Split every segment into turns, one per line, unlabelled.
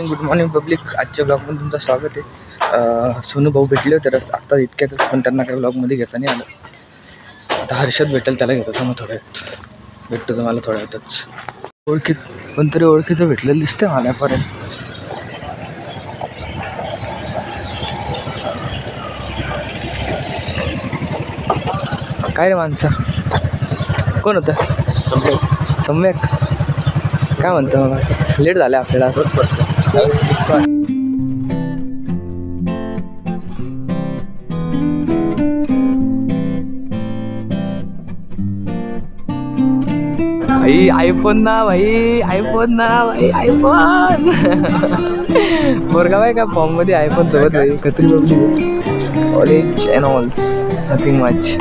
Good morning public. आजच्या ब्लॉगमध्ये तुमचं स्वागत आहे. सोनू भाऊ भेटले होते आत्ता इतक्यातच, पण त्यांना काही ब्लॉगमध्ये घेता नाही आलं. आता हर्षद भेटेल, त्याला घेतो मग थोड्या वेळात भेटतो तुम्हाला थोड्या वेळातच. कोणतरी ओळखीचं भेटलेलं दिसतंय मला पर्यंत. काय रे माणसा, कोण होतं? सम्यक काय म्हणतं? मग लेट झालं आपल्याला. भाई आयफोन ना, भाई आयफोन ना, भाई आयफोन. पोरगा बाय का फॉर्म मध्ये आयफोन सोबत भाई. कत्री बघली ऑरेंज अँड ऑल्स, nothing much.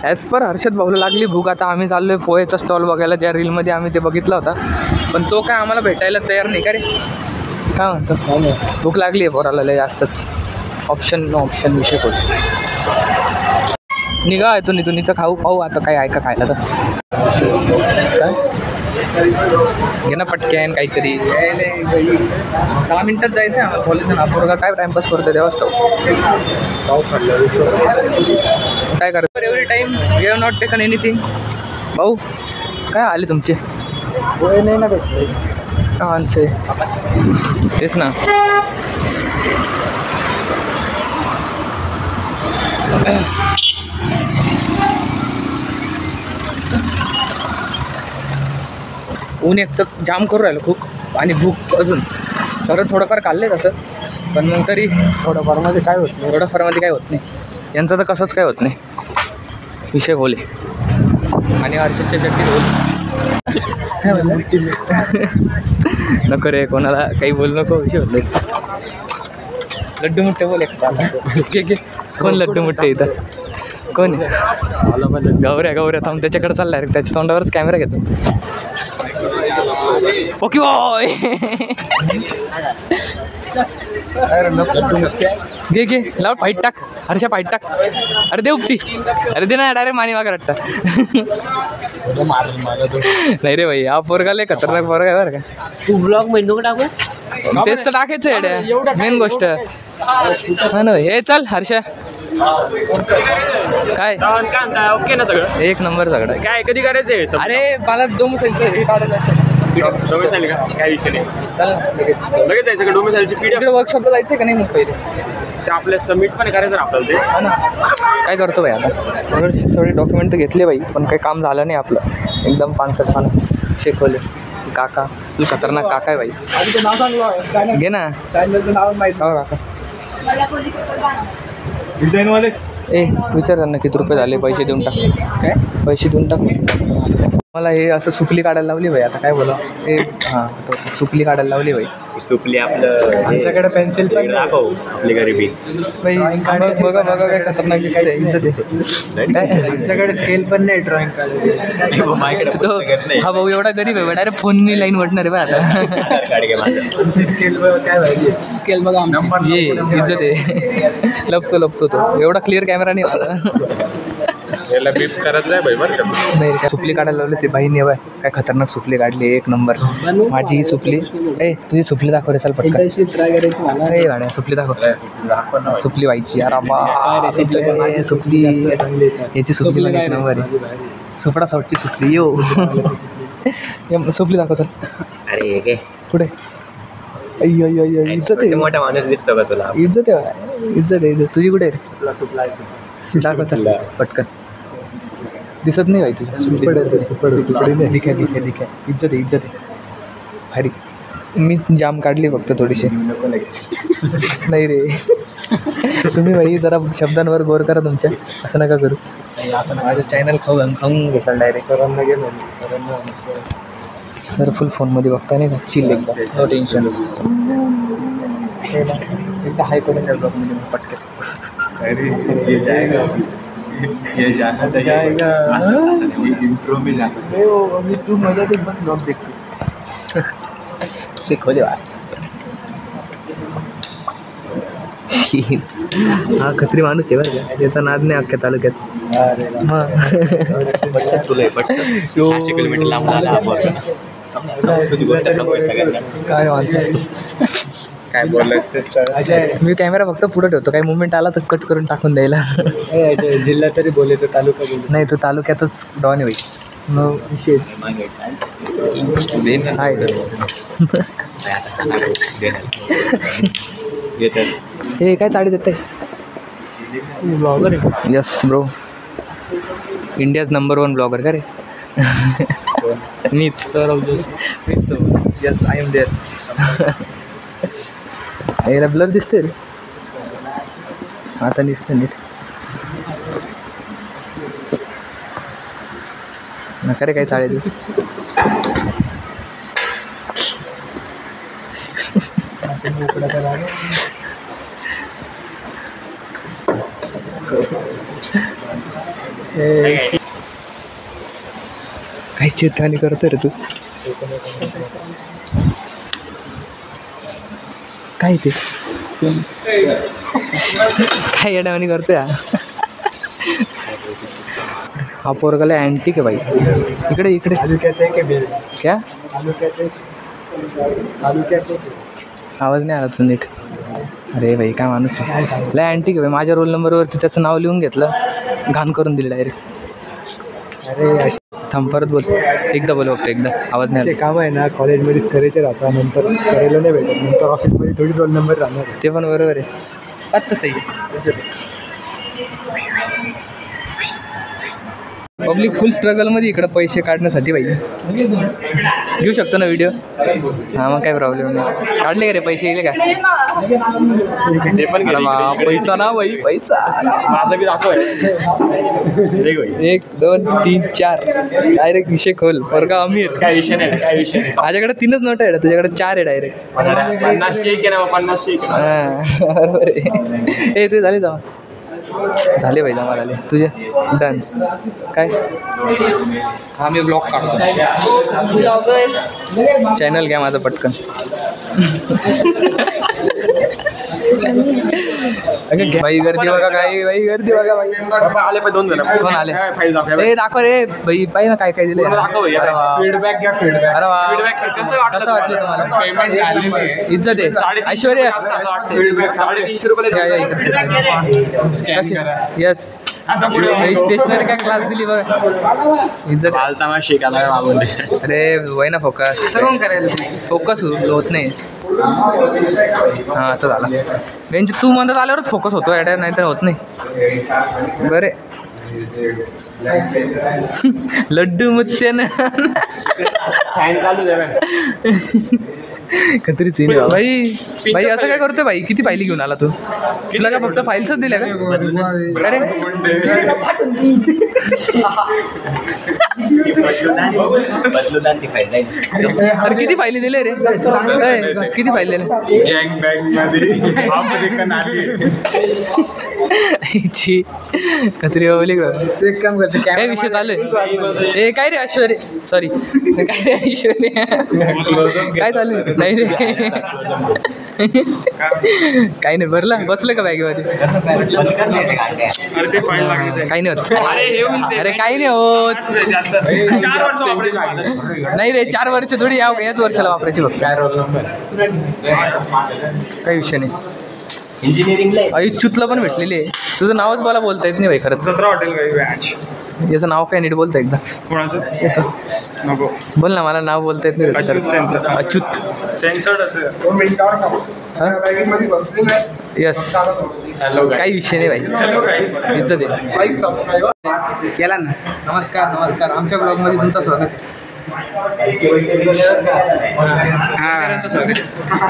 As per Harshad भाऊला लागली भूक. आता आम्ही चाललोय पोहेचा स्टॉल बघायला, ज्या रीलमध्ये आम्ही ते बघितला होता, पण तो काय आम्हाला भेटायला तयार नाही का रे. काय म्हणतो? भूक लागली आहे पोराला लय जास्तच. ऑप्शन नो ऑप्शन विषय कोण निघा येतो इथून. इथं खाऊ पाहू आता काय आहे का खायला. तर काय घे ना पटक्यान काहीतरी. 10 मिनिटात जायचं आहे आम्हाला कॉलेजला. ना पोरगा काय टाइमपास करतो तेव्हाच पाव खाल्लं. काय करतो every time we have not taken anything. भाऊ काय आले तुमचे? नाही ना भेटले का माणसे? तेच ना. ऊन एक तर जाम करू राहिलं खूप, आणि भूक अजून. तर थोडंफार खाल्ले तसं, पण मग तरी थोडंफारमध्ये काय होत नाही. थोडंफारमध्ये काय होत नाही. यांचं तर कसंच काय होत नाही. विषय बोले आणि हर्षदच्या चट्टीत बोल. नको रे, कोणाला काही बोलू नको. विषय होत नाही. लड्डू मुठ्ठे बोल एक. कोण लड्डू मुठ्ठे इथं? कोण आहे? गौऱ्या थांब, त्याच्याकडे चालला रे. त्याच्या तोंडावरच कॅमेरा घेतो. Okay boy. घे लाव, फाईट टाक हर्षा, फाईट टाक. अरे दे उपटी. अरे दे ना डायरेक्ट मानी मागा रट्टा. नाही रे भाई, हा पोरगा लय खतरनाक पोरगा आहे बरं का.
तू ब्लॉग मध्ये टाकू?
तेच तर टाकायचं आहे मेन गोष्ट. हा ना. हे चल हर्षा. काय
ओके ना सगळं?
एक नंबर सगळं.
काय कधी करायचंय?
अरे मला डोमिसाईलचं हे काढायचं.
डोमिसाईल का? काय विषय नाही.
चल
लगेच जायचं का? डोमिसाईलची
इकडे वर्कशॉपला जायचं का नाही मग पहिले?
ते आपल्या सबमिट पण करायचं ना आपल्याला ते.
हा ना. काय करतो भाई आता? थोडे डॉक्युमेंट तर घेतले बाई, पण काही काम झालं नाही आपलं. एकदम पानसट शिकवले. काका तू खतरनाक काका आहे भाई. घे ना काका.
डिझाईनवाले
विचार त्यांना किती रुपये झाले. पैसे देऊन टाक. काय पैसे देऊन टाक. मला हे असं सुपली काढायला लावली भाई. आता काय बोला हे. हां तो सुपली काढायला लावली भाई.
सुपली आपलं.
आमच्याकडे पेन्सिल पण
दाखव आपली गरिबी.
भाई बघा काय खतरनाक दिसते. इज्जत आहे.
आमच्याकडे स्केल पण नाही ड्रॉइंग काढायला.
हा भाऊ एवढा गरीब आहे. डायरेक्ट फोननी लाईन वाटणार आहे बा आता.
स्केल काय पाहिजे?
स्केल बघा आमची. ये इज्जत आहे. लपतो तो. एवढा क्लिअर कॅमेरा नाही होता.
याला बीप करत जाय भाई बरं का.
नाही काय सुपली काढायला लावली ते बाईने. बाय काय खतरनाक सुपली काढली. एक नंबर. माझी ही सुपली. तुझी सुपली दाखव रे. चाल पटकन. अरे गाड्या सुपली दाखव. सुपली व्हायची यार. सुपली याची सुपली एक नंबर आहे. सुपडा साऊटची सुपली. यो सुपली दाखव. चल.
अरे हे
पुढे. अय्यो इज्जत आहे.
मोठा माणूस दिसतो का तुला?
इज्जत आहे. तुझी कुठे आहे? दाखव चल पटकन. दिसत नाही भाई तुझ्या. दिखा. इज्जत आहे. भारी. मी जाम काढली फक्त थोडीशी. नाही रे. तुम्ही भाई जरा शब्दांवर गौर करा तुमच्या. असं नका करू. असं माझं चॅनल खाऊन घेशाल डायरेक्ट. सरांना गेलो. सर फुल फोनमध्ये बघता नाही का. चिल एकदा. No tensions. एकदा हाय करून द्या ब्लॉगमध्ये पटकन.
ये जाना तो
जाएगा।
इंट्रो में जाना
अभी तू मजा देख बस ब्लॉग देखतो शिकवले बा हा खत्री माणूस आहे बरं का त्याचा नाद नाही अख्ख्या तालुक्यात
तुला
यो.
600 किलोमीटर लांब झाला आपण तुझी गोष्ट सांगू सगळ्यांना
काय माणसं
काय बोलायचं
मी कॅमेरा फक्त पुढे ठेवतो काही मुवमेंट आला तर कट करून टाकून द्यायला
जिल्हा तरी बोलायचं तालुका बोलायचं
नाही तो तालुक्यातच डॉन आहे भाई नो विशेष हे काय साडी देत आहे ब्लॉगर आहे yes bro India's number 1 blogger का रे मीच मीच तो यस आय एम देअर याला ब्लर दिसते रे आता दिसतं नीट नका रे काही चाळे देऊ काही चित्राणी करतो रे तू काय ते काय येण्यावानी करतोय हा पोरगाला अँटिक आहे भाई इकडे इकडे
तालुक्याचं आहे की बेल
क्या
तालुक्याचं
आवाज नाही आला तुझं नीट अरे भाई काय माणूस आहे लय अँटिक आहे भाई माझ्या रोल नंबरवरती त्याचं नाव लिहून घेतलं घाण करून दिलं डायरेक्ट
अरे
थांब परत बोल एकदा बोल फक्त एकदा आवाज नाही
असे काम आहे ना कॉलेजमध्येच करायचे राहता नंतर करायला नाही भेटत नंतर ऑफिसमध्ये थोडी रोल नंबर राहणार
आला ते पण बरोबर आहे आत्ता सही पब्लिक फुल स्ट्रगलमध्ये इकडं पैसे काढण्यासाठी भाई घेऊ शकतो ना व्हिडिओ हां मग काय प्रॉब्लेम नाही काढले का रे पैसे येईल का
ते पण
अरे वा, पैसा ना भाई पैसा
माझं बी दाखव
1 2 3 4 डायरेक्ट विषय खोल वर्गा अमीर
काय विषय नाही
माझ्याकडे 3च नोट आहे तुझ्याकडे 4 आहे डायरेक्ट
50 के ना 50
हां बरोबर आहे ए ते झाले जावा झाले भाई जमा झाले तुझे डन काय हा मी ब्लॉग काढतो चॅनल घ्या माझं पटकन भाई गर्दी बघा काय भाई गर्दी बघा भाई
आले पण 2 जण
कोण आले
फाईल दाखव
ए दाखव रे भाई पाहिजे ना काय काय दिले
फीडबॅक घ्या फीडबॅक
अरे वा
कसं
वाटलं तुम्हाला
पेमेंट आलेली आहे
इज्जत आहे
350
ऐश्वर्या
असं वाटतं 350 रुपये
यस स्टेशनरी काय क्लास दिली बघा इज्जत
बालतामा शिकायला मागून
अरे वय ना फोकस फोकस होत नाही हां आता झाला म्हणजे तू म्हणत आल्यावरच फोकस होतो ॲड्या नाही तर होत नाही बरे लड्डू मुत्यानं
फॅन चालू दे
खत्री सीन भाई भाई असं काय करतोय भाई किती फायली घेऊन आला तू तुला का फक्त फाईल्सच दिल्या का अरे अरे किती फायली दिले रे किती फायली दिले
गँग बँग मध्ये अमेरिकन आली
खत्री बोली
एक काम करते
काय विषय चालू आहे ए काय रे ऐश्वर्य सॉरी काय रे ऐश्वर्य काय चालू आहे नाही रे काही नाही भरलं बसलं का बॅगेमध्ये काही नाही होत अरे काही नाही होत नाही रे 4 वर्ष थोडी याच वर्षाला वापरायची फक्त
काय रोल नंबर
काही विषय नाही
इंजिनिअरिंगला
अयुच्युतला पण भेटलेली आहे तुझं नावच मला बोलता येत नाही भाई खरंच
17 हॉटेल काही बॅच
याचं नाव काय नीट बोलतं एकदा
कोणाचं
याचं
नको
बोल ना मला नाव बोलता येत नाही त्याचं
अच्युत
खरंच.
सेन्सर.
अच्युत
सेन्सर्ड असेल
यस
हॅलो
काही विषय नाही भाई
हॅलो गाईज
इज्जत आहे केला ना नमस्कार आमच्या ब्लॉगमध्ये तुमचं स्वागत आहे
हां
स्वागत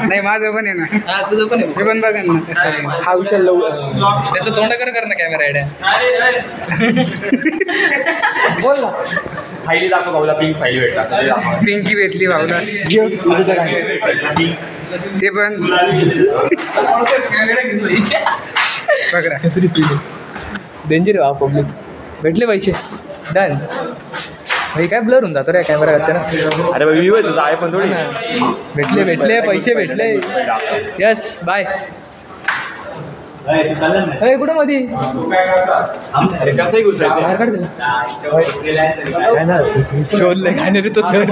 नाही माझं पण आहे ना
हा तुझं पण आहे
हे पण बघा ना कसं आहे. हा विषय
त्याचं तोंड कर ना कॅमेरा आयडिया बोल ना
फाईली दाखव भाऊला पिंक फाईल भेटला
पिंकी भेटली भाऊला ते पण
कॅमेरा घेतो
बघा
खत्री सीन डेंजर आहे पब्लिक. भेटले पैसे डन. भाई काय ब्लर होऊन जातो रे कॅमेरा अचानक.
अरे व्ह्यू आहे तुझा आहे पण थोडी.
भेटले पैसे भेटले. Yes bye. अरे कुठं मध्ये
अरे कसंही घुसायचं.
बाहेर काढ शोधलं गाणे रे तो सर.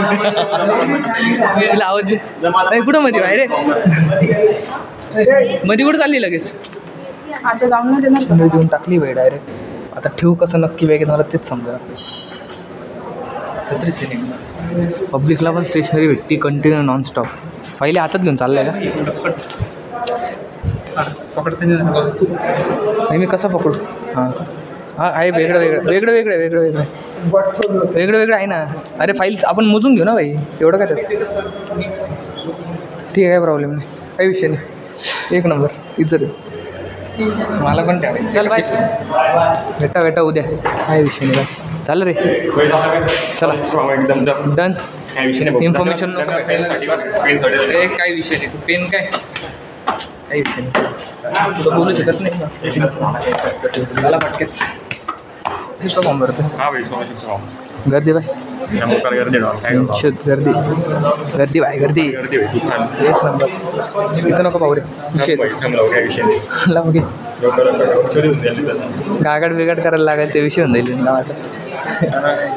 आवाज कुठं मध्ये बाहेर रे मध्ये कुठं चालली लगेच.
आता जाऊन देणार
समजा देऊन टाकली बाई डायरेक्ट. आता ठेवू कसं नक्की बॅगेत मला तेच समजा. खत्री सिनेमा पब्लिकला पण स्टेशनरी भेटती कंटिन्यू नॉनस्टॉप. पहिले हातात घेऊन चाललाय का नाही मी कसं पकडू. हां हां आहे वेगळं आहे ना. अरे फाईल्स आपण मोजून घेऊ ना भाई एवढं काय त्यात. ठीक आहे काय प्रॉब्लेम नाही काही विषय नाही. एक नंबर इज्जत आहे. मला पण ठेवायचं. चल बाय. भेटा उद्या काय विषय नाही. चालेल रे चला
एकदम
डन.
काय विषय नाही.
इन्फॉर्मेशन नको काही विषय नाही. तू पेन काय काही विषय नाही. तुला बोलू शकत नाही. मला पटकेच फॉर्म भरतो.
हा भाई सोमेश्वर
गर्दी बाय. गर्दी बाय गर्दी एक नंबर. इथं नको पाहू रे विषय बघे गागड बिगाड करायला लागेल ते विषय होऊन जाईल गावाचा.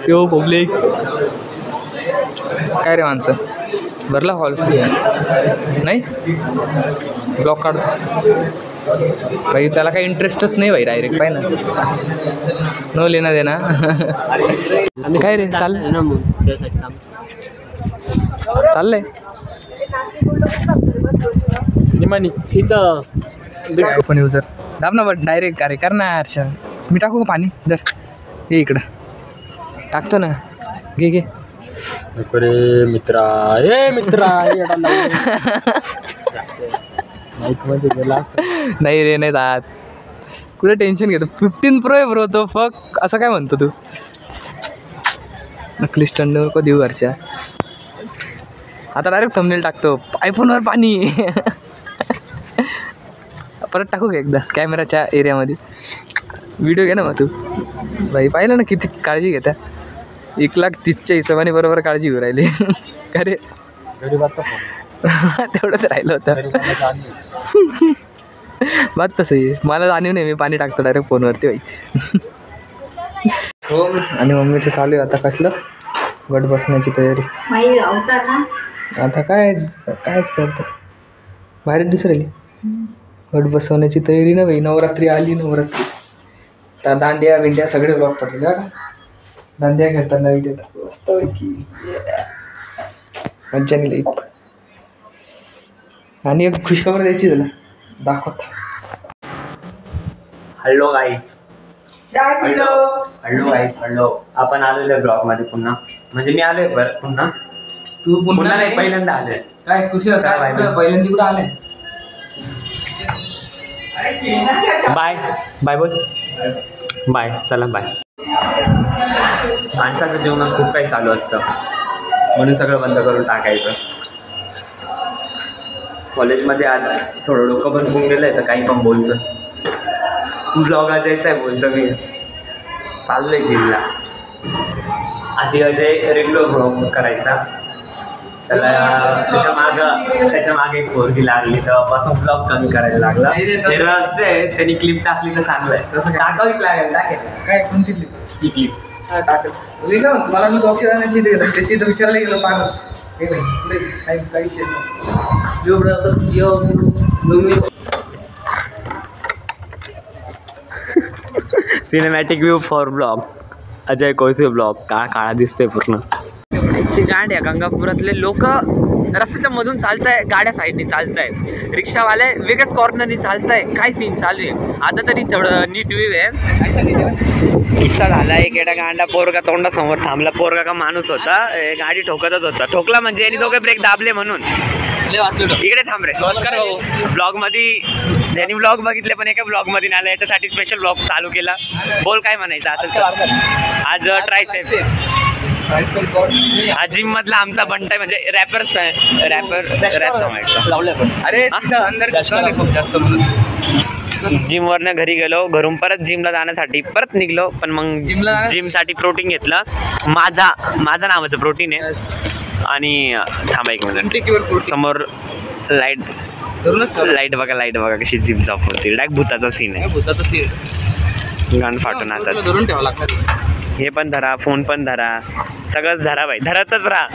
यो पब्लिक काय रे माणसं भरला हॉल्स नाही ब्लॉक काढतो भाई. त्याला काही इंटरेस्टच नाही भाई. डायरेक्ट पाय ना न लेना देना. काय रे चाललंय निमानी इथं पण युजर दाब ना बट डायरेक्ट अरे कर ना अर्षा. मी टाकू का पाणी जर हे इकडं टाकतो ना. घे
रे मित्रा माईकमध्ये गेला
नाही रे नाही जात. कुठे टेन्शन घेतो. 15 Pro आहे ब्रो तो. फक असं काय म्हणतो तू. नकली स्टंड नको देऊ घरच्या. आता डायरेक्ट थंबनेल टाकतो आयफोनवर पाणी. परत टाकू का एकदा कॅमेराच्या एरियामध्ये व्हिडिओ घे ना मग तू. भाई पाहिलं ना किती काळजी घेता. 1,30,000च्या हिशोबाने बरोबर काळजी घेऊ राहिली. का रे
गरीबाचा
तेवढंच राहिलं होतं. बात तसं आहे. मला जाणीव नाही. मी पाणी टाकतो डायरेक्ट फोनवरती बाई. हो आणि मम्मीचं चालू आहे आता कसलं गट बसण्याची तयारी. आता कायच करतं बाहेरच दिसू राहिली. गट बसवण्याची तयारी ना बाई. नवरात्री आली. नवरात्री त्या दांड्या बिंड्या सगळे ब्लॉग पडले का. दांड्या खेळताना व्हिडिओ मस्तपैकी मज्जा नाही. आणि एक खुशखबर द्यायची त्याला दाखवता.
हॅलो गाईज आपण आलेलो ब्लॉग मध्ये पुन्हा. म्हणजे मी आलोय पुन्हा.
तू
पुन्हा नाही पहिल्यांदा आलोय.
काय खुशी पहिल्यांदा कुठं आलाय.
बाय बोल बाय. चला बाय. माणसाचं जीवनात खूप काही चालू असतं म्हणून सगळं बंद करून टाकायचं. कॉलेजमध्ये आज थोडं डोकं पण होऊन गेलं आहे तर काही पण बोलतो. ब्लॉगात यायचं आहे बोलतो मी. चाललोय जिमला. आधी अजय रेग्युलर ब्लॉग करायचा. त्याच्या मागे एक पोरगी लागली तेव्हापासून ब्लॉग कमी करायला लागला. ते रहस्य आहे. त्यांनी क्लिप टाकली तर चांगलं आहे. तसं टाकावीच लागेल. टाकेल
काय कोणती
ही क्लिप
टाकेल. वेगळं म्हणतो मला. मी बॉक्स राहण्याची त्याची तर विचारायला गेलो पागल. हे नाही काही
cinematic view for blog. Ajay Kolse blog. काळा दिसतोय पूर्ण. गाड्या गंगापुरातले लोक रस्त्याच्या मधून चालताय. गाड्या साईडनी चालताय. रिक्षावाले वेगळ्याच कॉर्नरनी चालताय. काय सीन चालू आहे. आता तरी थोडं नीट व्ह्यू आहे. किस्सा झाला. एक एडा गांडा पोरगा तोंडासमोर थांबला. पोरगा का माणूस होता. गाडी ठोकतच होता. ठोकला म्हणजे यांनी दोघे ब्रेक दाबले म्हणून. इकडे थांब रे. नमस्कार भाऊ. ब्लॉग मध्ये त्यांनी ब्लॉग बघितले पण एका ब्लॉग मध्ये आला. याच्यासाठी स्पेशल ब्लॉग चालू केला. बोल काय म्हणायचं आता. आज ट्रायसेप हा जिम मधला आमचा बंटा म्हणजे रॅप
अरे अंदर खूप जास्त म्हणून
जिमवरनं घरी गेलो, घरून परत जिमला जाण्यासाठी परत निघलो, पण मग जिमसाठी प्रोटीन घेतलं. माझा नावाचं प्रोटीन आहे. आणि थांबा एक मिनिट, समोर लाईट बघा कशी जिम जॉब होती. डायरेक्ट भूताचा सीन आहे. गाण फाटून आता
धरून ठेवा लागतात.
हे पण धरा, फोन पण धरा, सगळंच धरा बाई, धरतच राहा.